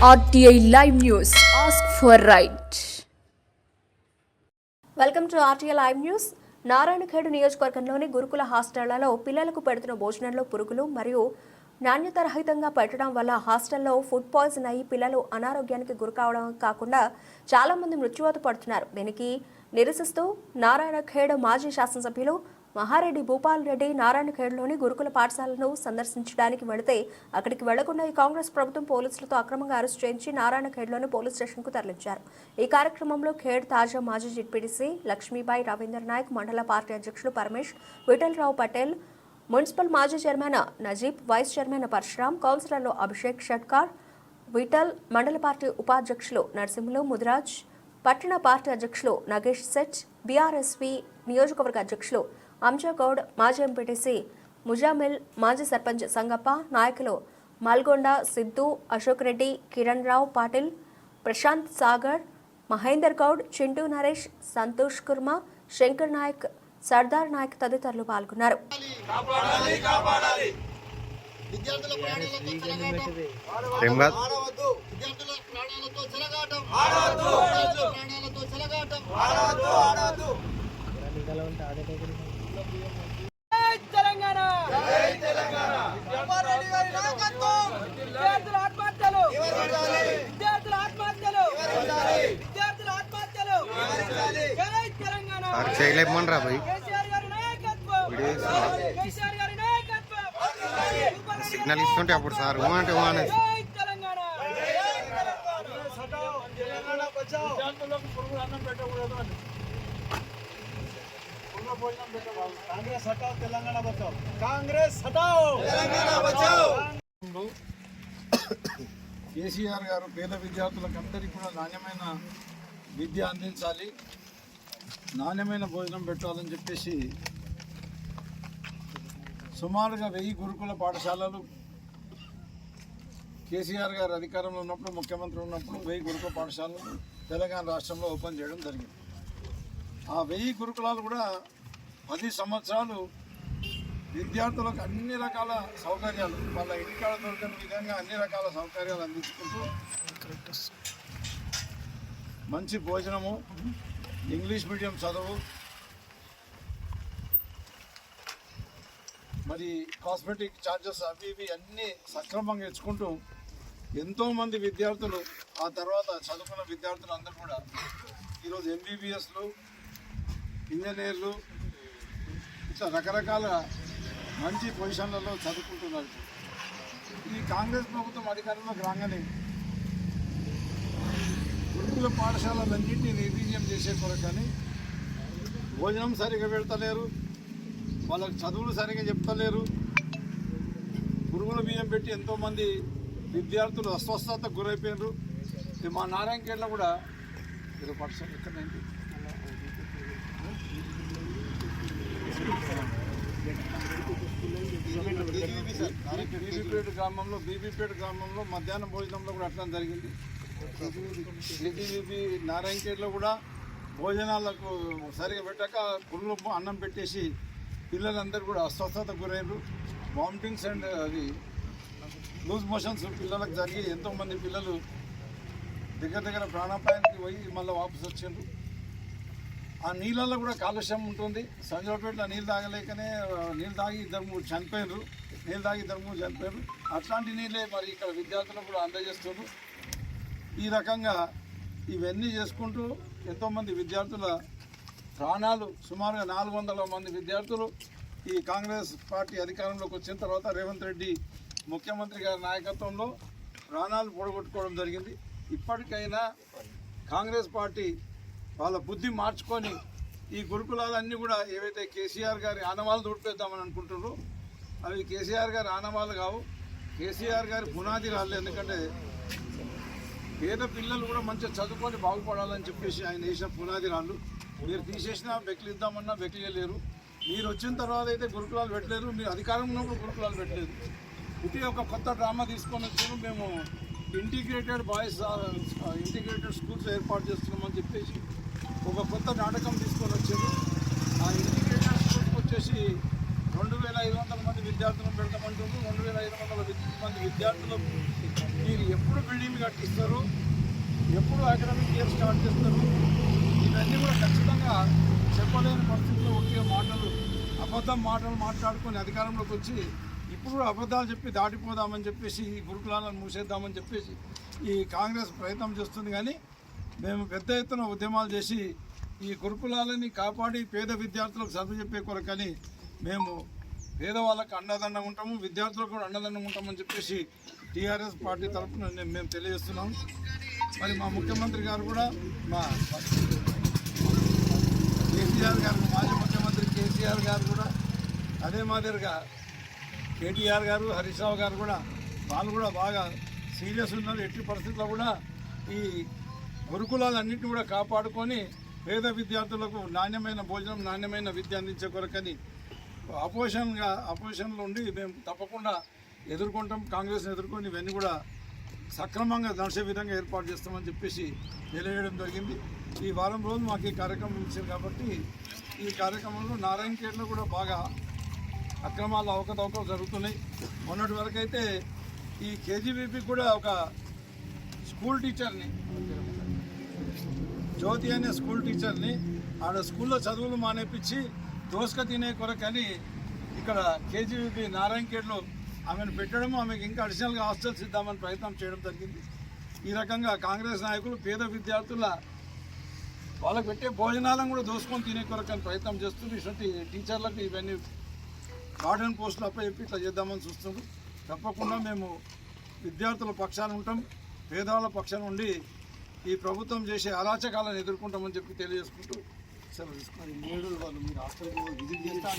RTI Live News. Ask for right. Welcome to RTI Live News. Narayankhed నియోజకవర్గంలోని గురుకుల హాస్టళ్లలో పిల్లలకు పెడుతున్న భోజనంలో పురుగులు మరియు నాణ్యత రహితంగా పెట్టడం వల్ల హాస్టల్లో ఫుడ్ పాయిజన్ అయ్యి పిల్లలు అనారోగ్యానికి గురికావడం కాకుండా చాలా మంది మృత్యువాత పడుతున్నారు. దీనికి నిరసిస్తూ నారాయణఖేడ్ మాజీ శాసనసభ్యులు మహారెడ్డి భూపాల్ రెడ్డి నారాయణఖేడ్లోని గురుకుల పాఠశాలను సందర్శించడానికి వెళితే అక్కడికి వెళ్లకుండా ఈ కాంగ్రెస్ ప్రభుత్వం పోలీసులతో అక్రమంగా అరెస్ట్ చేయించి నారాయణఖేడ్లోని పోలీస్ స్టేషన్కు తరలించారు. ఈ కార్యక్రమంలో ఖేడ్ తాజా మాజీ జెడ్పీటీసీ లక్ష్మీబాయి రవీంద్ర నాయక్, మండల పార్టీ అధ్యక్షులు పరమేష్, విఠలరావు పటేల్, మున్సిపల్ మాజీ chairman Najeeb, vice chairman Parashuram, కౌన్సిలర్లు అభిషేక్ షట్కార్, విఠల్, మండల పార్టీ ఉపాధ్యక్షులు నరసింహులు ముదిరాజ్, పట్టణ పార్టీ అధ్యక్షులు నగేష్ సెట్, బీఆర్ఎస్పీ నియోజకవర్గ అధ్యక్షులు అంజాగౌడ్, మాజీ ఎంపీటీసీ ముజామిల్, మాజీ సర్పంచ్ సంగప్ప, నాయకులు మల్గొండ సిద్ధు, అశోక్ రెడ్డి, కిరణ్ రావు పాటిల్, ప్రశాంత్ సాగర్, మహేందర్ గౌడ్, చింటూ నరేష్, సంతోష్ కుర్మ, శంకర్ నాయక్, సర్దార్ నాయక్ తదితరులు పాల్గొన్నారు. చేయలేమనరా భయ్ సిగ్నల్ ఇస్తుంటే అప్పుడు సార్ అంటే కాంగ్రెస్ హటావ్ తెలంగాణ బచావ్, కాంగ్రెస్ హటావ్ తెలంగాణ బచావ్. కేసీఆర్ గారు పేద విద్యార్థులకు అందరికీ కూడా నాణ్యమైన విద్య అందించాలి, నాణ్యమైన భోజనం పెట్టాలని చెప్పేసి సుమారుగా 1000 గురుకుల పాఠశాలలు కేసీఆర్ గారు అధికారంలో ఉన్నప్పుడు, ముఖ్యమంత్రి ఉన్నప్పుడు 1000 గురుకుల పాఠశాలలు తెలంగాణ రాష్ట్రంలో ఓపెన్ చేయడం జరిగింది. ఆ 1000 గురుకులాలు కూడా 10 సంవత్సరాలు విద్యార్థులకు అన్ని రకాల సౌకర్యాలు, వాళ్ళ ఇంటికాడ దొరికిన విధంగా అన్ని రకాల సౌకర్యాలు అందించుకుంటూ మంచి భోజనము, ఇంగ్లీష్ మీడియం చదువు, మరి కాస్మెటిక్ ఛార్జెస్ అవి ఇవి అన్నీ సక్రమంగా ఇచ్చుకుంటూ ఎంతోమంది విద్యార్థులు, ఆ తర్వాత చదువుకున్న విద్యార్థులు అందరూ కూడా ఈరోజు ఎంబీబీఎస్లు, ఇంజనీర్లు, ఇట్లా రకరకాల మంచి పొజిషన్లలో చదువుకుంటున్నారు. ఈ కాంగ్రెస్ ప్రభుత్వం అధికారంలోకి రాగానే గురుకుల పాఠశాలలన్నింటినీ నిర్వీర్యం చేసే కొరకని భోజనం సరిగా పెడతలేరు, వాళ్ళకి చదువులు సరిగా చెప్తలేరు, పురుగుల బియ్యం పెట్టి ఎంతోమంది విద్యార్థులు అస్వస్థతకు గురైపోయినారు. మా నారాయణఖేడ్లో కూడా 20% ఎక్కడండి బీబీపేట గ్రామంలో మధ్యాహ్నం భోజనంలో కూడా అట్లా జరిగింది. బీబీబీ నారాయణఖేడ్లో కూడా భోజనాలకు సరిగా పెట్టాక పురుగులు అన్నం పెట్టేసి పిల్లలందరూ కూడా అస్వస్థతకు గురైనరు. వామిటింగ్స్ అండ్ అది లూజ్ మోషన్స్ పిల్లలకు జరిగి ఎంతోమంది పిల్లలు దగ్గర ప్రాణాపాయానికి పోయి మళ్ళీ వాపసు వచ్చిండ్రు. ఆ నీళ్ళల్లో కూడా కాలుష్యం ఉంటుంది. సంజయపేటలో నీళ్ళు తాగలేకనే నీళ్ళు తాగి 2-3 చనిపోయినారు. అట్లాంటి నీళ్ళే మరి ఇక్కడ విద్యార్థులకు కూడా అందజేస్తున్నారు. ఈ రకంగా ఇవన్నీ చేసుకుంటూ ఎంతోమంది విద్యార్థుల ప్రాణాలు, సుమారుగా 400 మంది విద్యార్థులు ఈ కాంగ్రెస్ పార్టీ అధికారంలోకి వచ్చిన తర్వాత రేవంత్ రెడ్డి ముఖ్యమంత్రి గారి నాయకత్వంలో ప్రాణాలు పొడగొట్టుకోవడం జరిగింది. ఇప్పటికైనా కాంగ్రెస్ పార్టీ వాళ్ళ బుద్ధి మార్చుకొని ఈ గురుకులాలన్నీ కూడా ఏవైతే కేసీఆర్ గారి ఆనవాళ్ళు తోడిపేద్దామని అనుకుంటున్నారో అవి కేసీఆర్ గారి ఆనవాళ్ళు కావు, కేసీఆర్ గారి పునాది రాళ్ళు. ఎందుకంటే పేద పిల్లలు కూడా మంచిగా చదువుకొని బాగుపడాలని చెప్పేసి ఆయన వేసిన పునాది రాళ్ళు. మీరు తీసేసినా బెకిలిద్దామన్నా బెకిలేరు. మీరు వచ్చిన తర్వాత అయితే గురుకులాలు పెట్టలేరు, మీరు అధికారం ఉన్నప్పుడు గురుకులాలు పెట్టలేదు. ఇది ఒక కొత్త డ్రామా తీసుకొని వచ్చాము. మేము ఇంటిగ్రేటెడ్ స్కూల్స్ ఏర్పాటు చేస్తున్నామని చెప్పేసి ఒక కొత్త నాటకం తీసుకొని వచ్చారు. ఆ ఇంటిగ్రేటెడ్ స్కూల్స్ వచ్చేసి 2500 మంది విద్యార్థులను పెడతామంటున్నారు. 2500 మంది విద్యార్థులు మీరు ఎప్పుడు బిల్డింగ్ కట్టిస్తారు, ఎప్పుడు అకాడమిక్ ఇయర్ స్టార్ట్ చేస్తారు, ఇవన్నీ కూడా ఖచ్చితంగా చెప్పలేని పరిస్థితుల్లో ఒకే అబద్ధం మాటలు మాట్లాడుకొని అధికారంలోకి వచ్చి ఇప్పుడు కూడా అబద్ధాలు చెప్పి దాటిపోదామని చెప్పేసి ఈ గురుకులాలను మూసేద్దామని చెప్పేసి ఈ కాంగ్రెస్ ప్రయత్నం చేస్తుంది. కానీ మేము పెద్ద ఎత్తున ఉద్యమాలు చేసి ఈ గురుకులాలని కాపాడి పేద విద్యార్థులకు చదువు చెప్పే కొరకని మేము పేదవాళ్ళకు అండదండంగా ఉంటాము, విద్యార్థులకు కూడా అండదండంగా ఉంటామని చెప్పేసి టీఆర్ఎస్ పార్టీ తరఫున మేము తెలియజేస్తున్నాము. మరి మా ముఖ్యమంత్రి గారు కూడా మా కేసీఆర్ గారు, మాజీ ముఖ్యమంత్రి కేసీఆర్ గారు కూడా అదే మాదిరిగా కేటీఆర్ గారు, హరీష్ రావు గారు కూడా వాళ్ళు కూడా బాగా సీరియస్ ఉన్నారు. ఎట్టి పరిస్థితుల్లో కూడా ఈ గురుకులాలన్నింటినీ కూడా కాపాడుకొని పేద నాణ్యమైన భోజనం, నాణ్యమైన విద్య అందించే కొరకని అపోజిషన్లో ఉండి మేము తప్పకుండా ఎదుర్కొంటాం. కాంగ్రెస్ని ఎదుర్కొని ఇవన్నీ కూడా సక్రమంగా నడిచే విధంగా ఏర్పాటు చేస్తామని చెప్పేసి తెలియజేయడం జరిగింది. ఈ వారం రోజులు మాకు ఈ కార్యక్రమం ఇచ్చింది కాబట్టి ఈ కార్యక్రమంలో నారాయణఖేడ్లో కూడా బాగా అక్రమాలు అవకతవకలు జరుగుతున్నాయి. మొన్నటి వరకు అయితే ఈ కేజీబీపీ కూడా ఒక స్కూల్ టీచర్ని, జ్యోతి అనే స్కూల్ టీచర్ని ఆడ స్కూల్లో చదువులు మానేపించి దోసుక తినే కొరకని ఇక్కడ కేజీబీపీ నారాయణఖేడ్లో ఆమెను పెట్టడం, ఆమెకు ఇంకా అడిషనల్గా హాస్టల్స్ ఇద్దామని ప్రయత్నం చేయడం జరిగింది. ఈ రకంగా కాంగ్రెస్ నాయకులు పేద విద్యార్థుల వాళ్ళకు పెట్టే భోజనాలను కూడా దోసుకొని తినే కొరకని ప్రయత్నం చేస్తుంది. ఇటువంటి టీచర్లకు ఇవన్నీ గార్డెన్ పోస్టులు అప్పచెప్పి ఇట్లా చేద్దామని చూస్తున్నాం. తప్పకుండా మేము విద్యార్థుల పక్షాన ఉంటాం, పేదవాళ్ళ పక్షాన ఉండి ఈ ప్రభుత్వం చేసే అరాచకాలను ఎదుర్కొంటామని చెప్పి తెలియజేసుకుంటూ సెలవు తీసుకున్నాం. 7 వాళ్ళు మీరు హాస్టల్కి విజిట్ చేస్తా